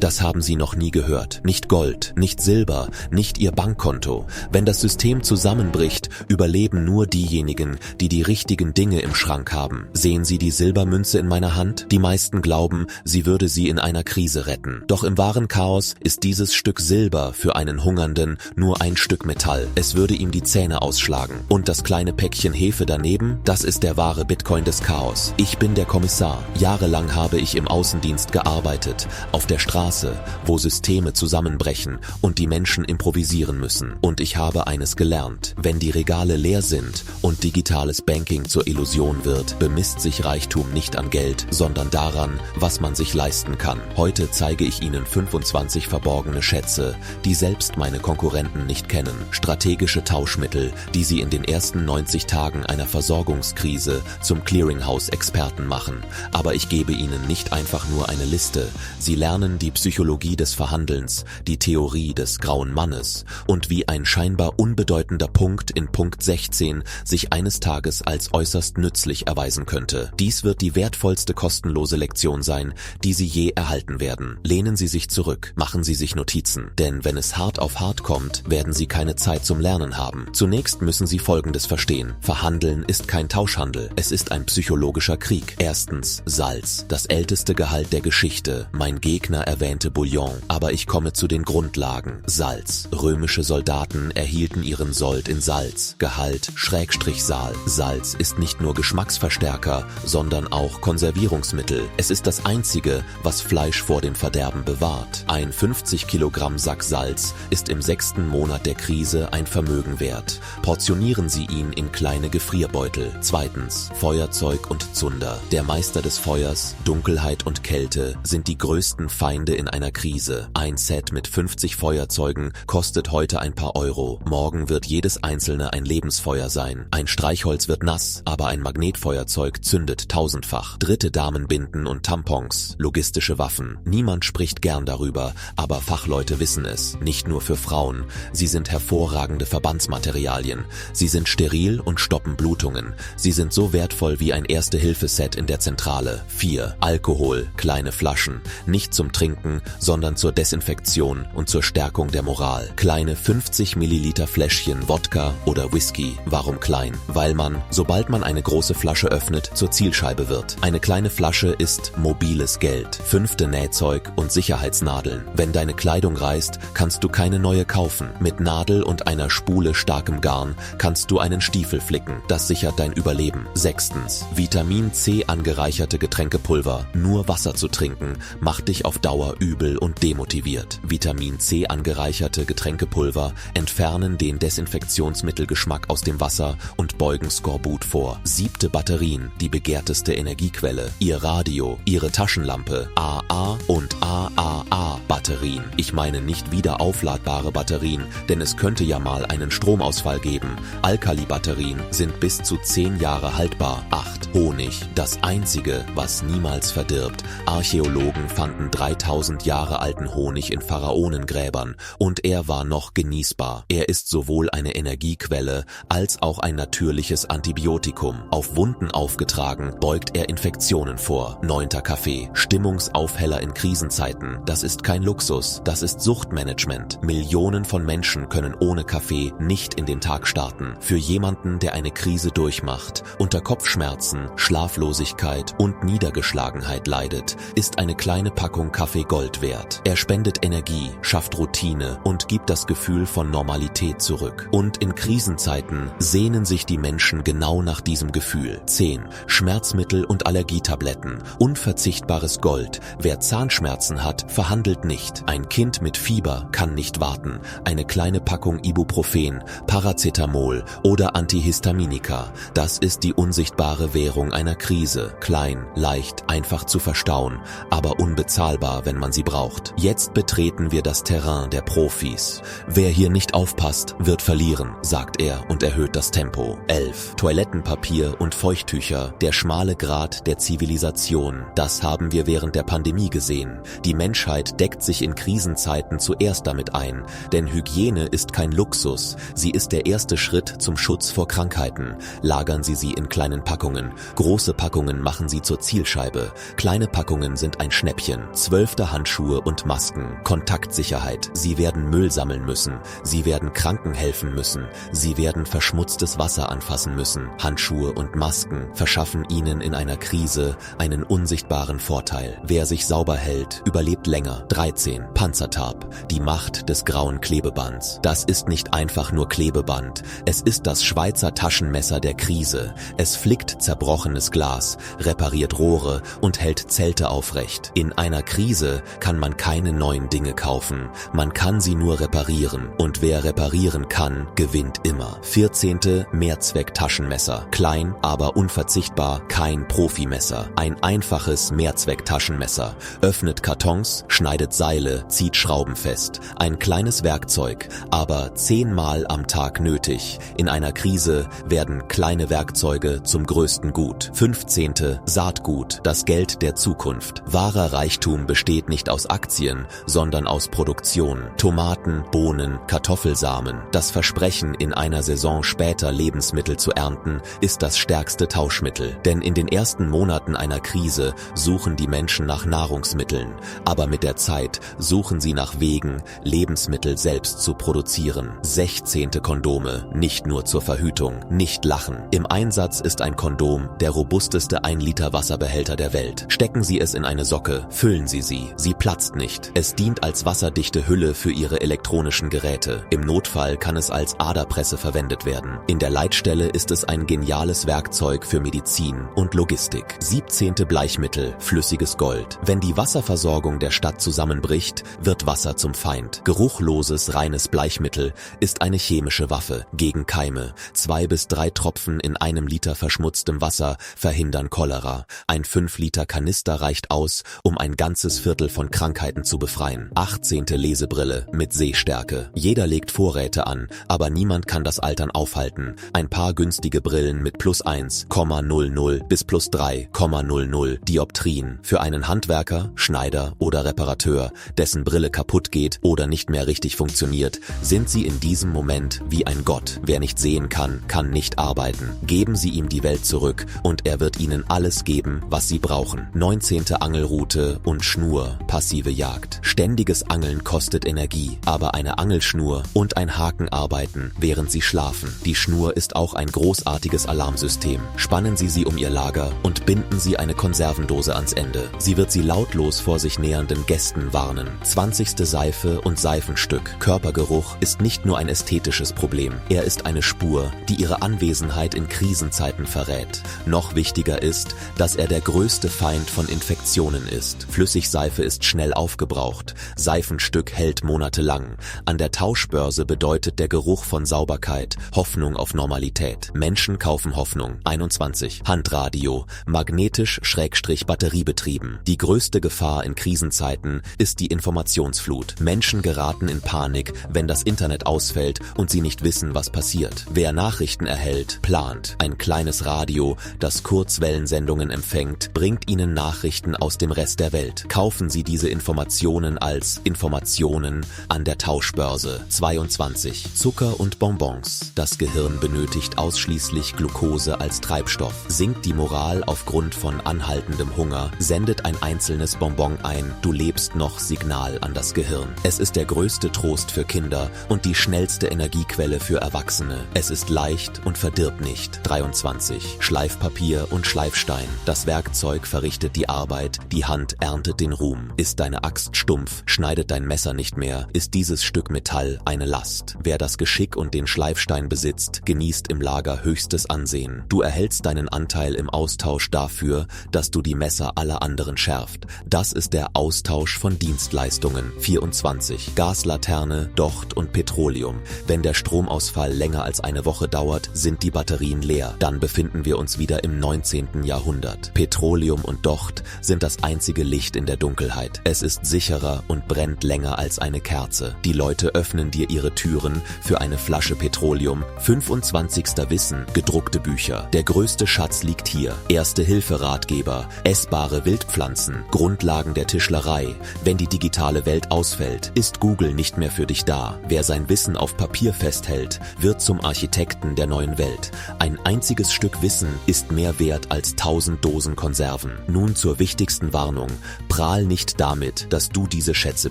Das haben Sie noch nie gehört. Nicht Gold, nicht Silber, nicht Ihr Bankkonto. Wenn das System zusammenbricht, überleben nur diejenigen, die die richtigen Dinge im Schrank haben. Sehen Sie die Silbermünze in meiner Hand? Die meisten glauben, sie würde sie in einer Krise retten. Doch im wahren Chaos ist dieses Stück Silber für einen Hungernden nur ein Stück Metall. Es würde ihm die Zähne ausschlagen. Und das kleine Päckchen Hefe daneben, das ist der wahre Bitcoin des Chaos. Ich bin der Kommissar. Jahrelang habe ich im Außendienst gearbeitet, auf der Straße, wo Systeme zusammenbrechen und die Menschen improvisieren müssen. Und ich habe eines gelernt: Wenn die Regale leer sind und digitales Banking zur Illusion wird, bemisst sich Reichtum nicht an Geld, sondern daran, was man sich leisten kann. Heute zeige ich Ihnen 25 verborgene Schätze, die selbst meine Konkurrenten nicht kennen. Strategische Tauschmittel, die Sie in den ersten 90 Tagen einer Versorgungskrise zum Clearinghouse-Experten machen. Aber ich gebe Ihnen nicht einfach nur eine Liste. Sie lernen die Psychologie des Verhandelns, die Theorie des grauen Mannes und wie ein scheinbar unbedeutender Punkt in Punkt 16 sich eines Tages als äußerst nützlich erweisen könnte. Dies wird die wertvollste kostenlose Lektion sein, die Sie je erhalten werden. Lehnen Sie sich zurück, machen Sie sich Notizen, denn wenn es hart auf hart kommt, werden Sie keine Zeit zum Lernen haben. Zunächst müssen Sie Folgendes verstehen: Verhandeln ist kein Tauschhandel, es ist ein psychologischer Krieg. Erstens, Salz, das älteste Gehalt der Geschichte. Mein Gegner erwähnte Bouillon, aber ich komme zu den Grundlagen. Salz. Römische Soldaten erhielten ihren Sold in Salz. Gehalt / Sal. Salz ist nicht nur Geschmacksverstärker, sondern auch Konservierungsmittel. Es ist das einzige, was Fleisch vor dem Verderben bewahrt. Ein 50 Kilogramm Sack Salz ist im 6. Monat der Krise ein Vermögen wert. Portionieren Sie ihn in kleine Gefrierbeutel. Zweitens, Feuerzeug und Zunder. Der Meister des Feuers, Dunkelheit und Kälte sind die größten Feinde in einer Krise. Ein Set mit 50 Feuerzeugen kostet heute ein paar Euro. Morgen wird jedes einzelne ein Lebensfeuer sein. Ein Streichholz wird nass, aber ein Magnetfeuerzeug zündet tausendfach. Dritte Damenbinden und Tampons, logistische Waffen. Niemand spricht gern darüber, aber Fachleute wissen es. Nicht nur für Frauen. Sie sind hervorragende Verbandsmaterialien. Sie sind steril und stoppen Blutungen. Sie sind so wertvoll wie ein Erste-Hilfe-Set in der Zentrale. 4. Alkohol, kleine Flaschen. Nicht zum Trinken, sondern zur Desinfektion und zur Stärkung der Moral. Kleine 50 Milliliter Fläschchen Wodka oder Whisky. Warum klein? Weil man, sobald man eine große Flasche öffnet, zur Zielscheibe wird. Eine kleine Flasche ist mobiles Geld. 5. Nähzeug und Sicherheitsnadeln. Wenn deine Kleidung reißt, kannst du keine neue kaufen. Mit Nadel und einer Spule starkem Garn kannst du einen Stiefel flicken. Das sichert dein Überleben. 6. Vitamin C angereicherte Getränkepulver. Nur Wasser zu trinken macht dich auf Dauer übel und demotiviert. Vitamin C angereicherte Getränkepulver entfernen den Desinfektionsmittelgeschmack aus dem Wasser und beugen Skorbut vor. 7. Batterien, die begehrteste Energiequelle. Ihr Radio, Ihre Taschenlampe. AA und AAA Batterien. Ich meine nicht wieder aufladbare Batterien, denn es könnte ja mal einen Stromausfall geben. Alkali-Batterien sind bis zu 10 Jahre haltbar. 8. Honig, das einzige, was niemals verdirbt. Archäologen fanden 3000 Jahre alten Honig in Pharaonengräbern und er war noch genießbar. Er ist sowohl eine Energiequelle als auch ein natürliches Antibiotikum. Auf Wunden aufgetragen beugt er Infektionen vor. 9. Kaffee, Stimmungsaufheller in Krisenzeiten. Das ist kein Luxus, das ist Suchtmanagement. Millionen von Menschen können ohne Kaffee nicht in den Tag starten. Für jemanden, der eine Krise durchmacht, unter Kopfschmerzen, Schlaflosigkeit und Niedergeschlagenheit leidet, ist eine kleine Packung Kaffee Gold wert. Er spendet Energie, schafft Routine und gibt das Gefühl von Normalität zurück. Und in Krisenzeiten sehnen sich die Menschen genau nach diesem Gefühl. 10. Schmerzmittel und Allergietabletten. Unverzichtbares Gold. Wer Zahnschmerzen hat, verhandelt nicht. Ein Kind mit Fieber kann nicht warten. Eine kleine Packung Ibuprofen, Paracetamol oder Antihistaminika. Das ist die unsichtbare Währung einer Krise. Klein, leicht, einfach zu verstauen, aber unbezahlbar, wenn man sie braucht. Jetzt betreten wir das Terrain der Profis. Wer hier nicht aufpasst, wird verlieren, sagt er und erhöht das Tempo. 11. Toilettenpapier und Feuchttücher, der schmale Grat der Zivilisation. Das haben wir während der Pandemie gesehen. Die Menschheit deckt sich in Krisenzeiten zuerst damit ein, denn Hygiene ist kein Luxus, sie ist der erste Schritt zum Schutz vor Krankheiten. Lagern Sie sie in kleinen Packungen. Große Packungen machen Sie zur Zielscheibe. Kleine Packungen sind ein Schnäppchen. 12. Handschuhe und Masken, Kontaktsicherheit. Sie werden Müll sammeln müssen. Sie werden Kranken helfen müssen. Sie werden verschmutztes Wasser anfassen müssen. Handschuhe und Masken verschaffen ihnen in einer Krise einen unsichtbaren Vorteil. Wer sich sauber hält, überlebt länger. 13. Panzertape, die Macht des grauen Klebebands. Das ist nicht einfach nur Klebeband. Es ist das Schweizer Taschenmesser der Krise. Es flickt zerbrochenes Glas, repariert Rohre und hält Zelte aufrecht. In einer Krise kann man keine neuen Dinge kaufen. Man kann sie nur reparieren. Und wer reparieren kann, gewinnt immer. 14. Mehrzweck-Taschenmesser. Klein, aber unverzichtbar, kein Profimesser. Ein einfaches Mehrzweck-Taschenmesser. Öffnet Kartons, schneidet Seile, zieht Schrauben fest. Ein kleines Werkzeug, aber 10-mal am Tag nötig. In einer Krise werden kleine Werkzeuge zum größten Gut. 15. Saatgut, das Geld der Zukunft. Wahrer Reichtum besteht nicht aus Aktien, sondern aus Produktion. Tomaten, Bohnen, Kartoffelsamen. Das Versprechen, in einer Saison später Lebensmittel zu ernten, ist das stärkste Tauschmittel. Denn in den ersten Monaten einer Krise suchen die Menschen nach Nahrungsmitteln. Aber mit der Zeit suchen sie nach Wegen, Lebensmittel selbst zu produzieren. 16. Kondome, nicht nur zur Verhütung, nicht lachen. Im Einsatz ist ein Kondom der robusteste 1-Liter-Wasserbehälter der Welt. Stecken Sie es in eine Socke, füllen Sie sie. Sie platzt nicht. Es dient als wasserdichte Hülle für Ihre elektronischen Geräte. Im Notfall kann es als Aderpresse verwendet werden. In der Leitstelle ist es ein geniales Werkzeug für Medizin und Logistik. 17. Bleichmittel, flüssiges Gold. Wenn die Wasserversorgung der Stadt zusammenbricht, wird Wasser zum Feind. Geruchloses, reines Bleichmittel ist eine chemische Waffe gegen Keime. 2 bis 3 Tropfen in einem Liter verschmutztem Wasser verhindern Cholera. Ein 5-Liter Kanister reicht aus, um ein ganzes Viertel von Krankheiten zu befreien. 18. Lesebrille mit Sehstärke. Jeder legt Vorräte an, aber niemand kann das Altern aufhalten. Ein paar günstige Brillen mit +1,00 bis +3,00 Dioptrien. Für einen Handwerker, Schneider oder Reparateur, dessen Brille kaputt geht oder nicht mehr richtig funktioniert, sind sie in diesem Moment wie ein Gott. Wer nicht sehen kann, kann nicht arbeiten. Geben Sie ihm die Welt zurück und er wird Ihnen alles geben, was Sie brauchen. 19. Angelrute und Schnur, passive Jagd. Ständiges Angeln kostet Energie, aber eine Angelschnur und ein Haken arbeiten, während Sie schlafen. Die Schnur ist auch ein großartiges Alarmsystem. Spannen Sie sie um Ihr Lager und binden Sie eine Konservendose ans Ende. Sie wird Sie lautlos vor sich nähernden Gästen warnen. 20. Seife und Seifenstück. Körpergeruch ist nicht nur ein ästhetisches Problem. Er ist eine Spur, die Ihre Anwesenheit in Krisenzeiten verrät. Noch wichtiger ist, dass er der größte Feind von Infektionen ist. Flüssigseife ist schnell aufgebraucht. Seifenstück hält monatelang. An der Tauschbörse bedeutet der Geruch von Sauberkeit Hoffnung auf Normalität. Menschen kaufen Hoffnung. 21. Handradio, magnetisch-batteriebetrieben. Die größte Gefahr in Krisenzeiten ist die Informationsflut. Menschen geraten in Panik, wenn das Internet ausfällt und sie nicht wissen, was passiert. Wer Nachrichten erhält, plant. Ein kleines Radio, das Kurzwellensendungen empfängt, bringt Ihnen Nachrichten aus dem Rest der Welt. Kaufen Sie diese Informationen als Informationen an der Tauschbörse. 22. Zucker und Bonbons. Das Gehirn benötigt ausschließlich Glucose als Treibstoff. Sinkt die Moral aufgrund von anhaltendem Hunger, sendet ein einzelnes Bonbon ein "Du lebst noch" Signal an das Gehirn. Es ist der größte Trost für Kinder und die schnellste Energiequelle für Erwachsene. Es ist leicht und verdirbt nicht. 23. Schleifpapier und Schleifstein. Das Werkzeug verrichtet die Arbeit, die Hand erntet den Ruhm. Ist deine Axt stumpf, schneidet dein Messer nicht mehr, ist dieses Stück Metall eine Last. Wer das Geschick und den Schleifstein besitzt, genießt im Lager höchstes Ansehen. Du erhältst deinen Anteil im Austausch dafür, dass du die Messer aller anderen schärft. Das ist der Austausch von Dienstleistungen. 24. Gaslaterne, Docht und Petroleum. Wenn der Stromausfall länger als eine Woche dauert, sind die Batterien leer. Dann befinden wir uns wieder im 19. Jahrhundert. Petroleum und Docht sind das einzige Licht in der Dunkelheit. Es ist sicherer und brennt länger als eine Kerze. Die Leute öffnen dir ihre Türen für eine Flasche Petroleum. 25. Wissen, gedruckte Bücher. Der größte Schatz liegt hier. Erste-Hilfe-Ratgeber, essbare Wildpflanzen, Grundlagen der Tischlerei. Wenn die digitale Welt ausfällt, ist Google nicht mehr für dich da. Wer sein Wissen auf Papier festhält, wird zum Architekten der neuen Welt. Ein einziges Stück Wissen ist mehr wert als 1000 Dosen Konserven. Nun zur wichtigsten Warnung. Prahl nicht nicht damit, dass du diese Schätze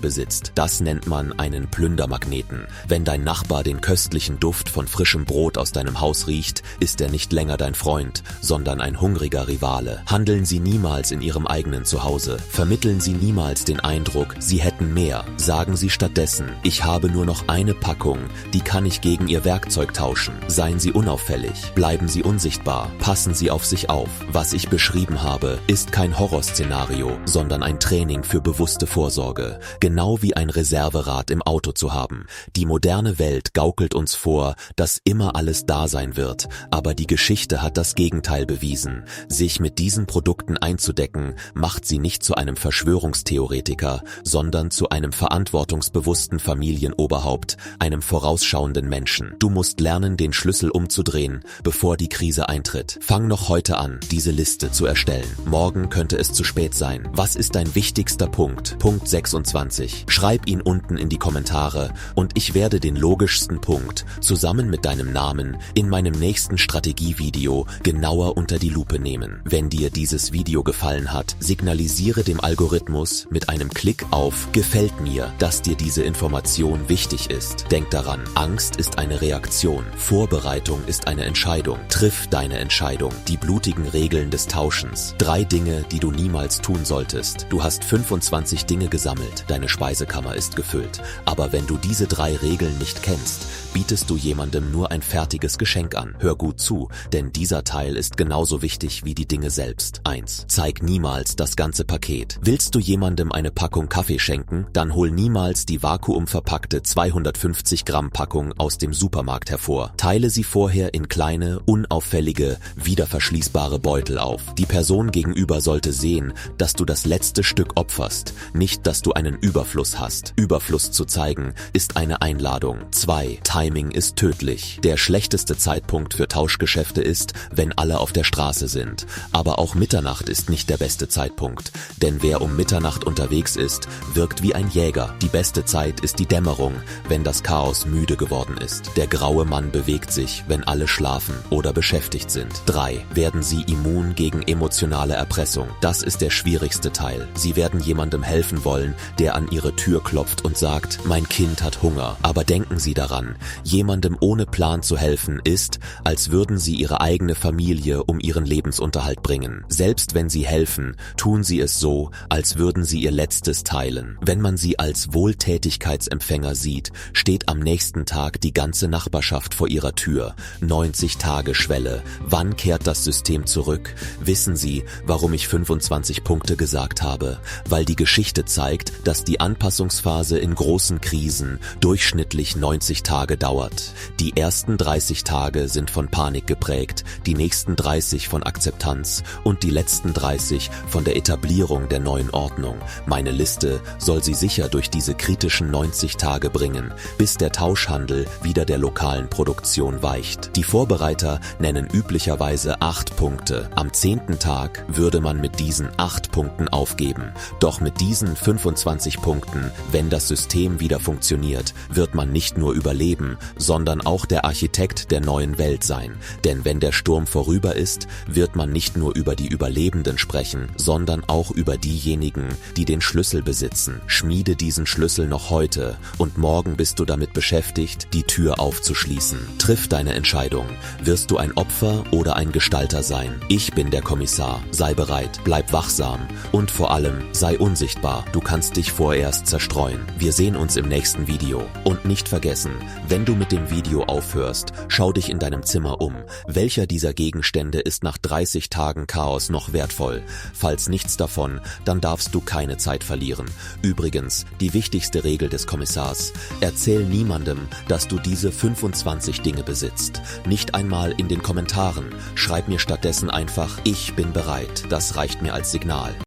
besitzt. Das nennt man einen Plündermagneten. Wenn dein Nachbar den köstlichen Duft von frischem Brot aus deinem Haus riecht, ist er nicht länger dein Freund, sondern ein hungriger Rivale. Handeln Sie niemals in Ihrem eigenen Zuhause. Vermitteln Sie niemals den Eindruck, Sie hätten mehr. Sagen Sie stattdessen, ich habe nur noch eine Packung, die kann ich gegen Ihr Werkzeug tauschen. Seien Sie unauffällig, bleiben Sie unsichtbar, passen Sie auf sich auf. Was ich beschrieben habe, ist kein Horrorszenario, sondern ein Training für bewusste Vorsorge. Genau wie ein Reserverad im Auto zu haben. Die moderne Welt gaukelt uns vor, dass immer alles da sein wird, aber die Geschichte hat das Gegenteil bewiesen. Sich mit diesen Produkten einzudecken, macht sie nicht zu einem Verschwörungstheoretiker, sondern zu einem verantwortungsbewussten Familienoberhaupt, einem vorausschauenden Menschen. Du musst lernen, den Schlüssel umzudrehen, bevor die Krise eintritt. Fang noch heute an, diese Liste zu erstellen. Morgen könnte es zu spät sein. Was ist dein wichtigster Punkt? Punkt 26. Schreib ihn unten in die Kommentare und ich werde den logischsten Punkt zusammen mit deinem Namen in meinem nächsten Strategievideo genauer unter die Lupe nehmen. Wenn dir dieses Video gefallen hat, signalisiere dem Algorithmus mit einem Klick auf Gefällt mir, dass dir diese Information wichtig ist. Denk daran, Angst ist eine Reaktion, Vorbereitung ist eine Entscheidung. Triff deine Entscheidung. Die blutigen Regeln des Tauschens. 3 Dinge, die du niemals tun solltest. Du hast 25 Dinge gesammelt, deine Speisekammer ist gefüllt. Aber wenn du diese 3 Regeln nicht kennst, bietest du jemandem nur ein fertiges Geschenk an. Hör gut zu, denn dieser Teil ist genauso wichtig wie die Dinge selbst. 1. Zeig niemals das ganze Paket. Willst du jemandem eine Packung Kaffee schenken, dann hol niemals die vakuumverpackte 250 Gramm Packung aus dem Supermarkt hervor. Teile sie vorher in kleine, unauffällige, wiederverschließbare Beutel auf. Die Person gegenüber sollte sehen, dass du das letzte Stück opferst, nicht dass du einen Überfluss hast. Überfluss zu zeigen, ist eine Einladung. 2. Timing ist tödlich. Der schlechteste Zeitpunkt für Tauschgeschäfte ist, wenn alle auf der Straße sind. Aber auch Mitternacht ist nicht der beste Zeitpunkt, denn wer um Mitternacht unterwegs ist, wirkt wie ein Jäger. Die beste Zeit ist die Dämmerung, wenn das Chaos müde geworden ist. Der graue Mann bewegt sich, wenn alle schlafen oder beschäftigt sind. 3. Werden Sie immun gegen emotionale Erpressung. Das ist der schwierigste Teil. Sie werden jemandem helfen wollen, der an Ihre Tür klopft und sagt, mein Kind hat Hunger. Aber denken Sie daran, jemandem ohne Plan zu helfen ist, als würden Sie Ihre eigene Familie um ihren Lebensunterhalt bringen. Selbst wenn Sie helfen, tun Sie es so, als würden Sie Ihr Letztes teilen. Wenn man Sie als Wohltätigkeitsempfänger sieht, steht am nächsten Tag die ganze Nachbarschaft vor Ihrer Tür. 90-Tage-Schwelle. Wann kehrt das System zurück? Wissen Sie, warum ich 25 Punkte gesagt habe? Weil die Geschichte zeigt, dass die Anpassungsphase in großen Krisen durchschnittlich 90 Tage dauert. Die ersten 30 Tage sind von Panik geprägt, die nächsten 30 von Akzeptanz und die letzten 30 von der Etablierung der neuen Ordnung. Meine Liste soll Sie sicher durch diese kritischen 90 Tage bringen, bis der Tauschhandel wieder der lokalen Produktion weicht. Die Vorbereiter nennen üblicherweise 8 Punkte. Am 10. Tag würde man mit diesen 8 Punkten aufgeben. Doch mit diesen 25 Punkten, wenn das System wieder funktioniert, wird man nicht nur überleben, sondern auch der Architekt der neuen Welt sein. Denn wenn der Sturm vorüber ist, wird man nicht nur über die Überlebenden sprechen, sondern auch über diejenigen, die den Schlüssel besitzen. Schmiede diesen Schlüssel noch heute und morgen bist du damit beschäftigt, die Tür aufzuschließen. Triff deine Entscheidung. Wirst du ein Opfer oder ein Gestalter sein? Ich bin der Kommissar. Sei bereit, bleib wachsam und vor allem sei unsichtbar. Du kannst dich vorerst zerstreuen. Wir sehen uns im nächsten Video. Und nicht vergessen, wenn du mit dem Video aufhörst, schau dich in deinem Zimmer um. Welcher dieser Gegenstände ist nach 30 Tagen Chaos noch wertvoll? Falls nichts davon, dann darfst du keine Zeit verlieren. Übrigens, die wichtigste Regel des Kommissars: Erzähl niemandem, dass du diese 25 Dinge besitzt. Nicht einmal in den Kommentaren. Schreib mir stattdessen einfach, ich bin bereit. Das reicht mir als Signal.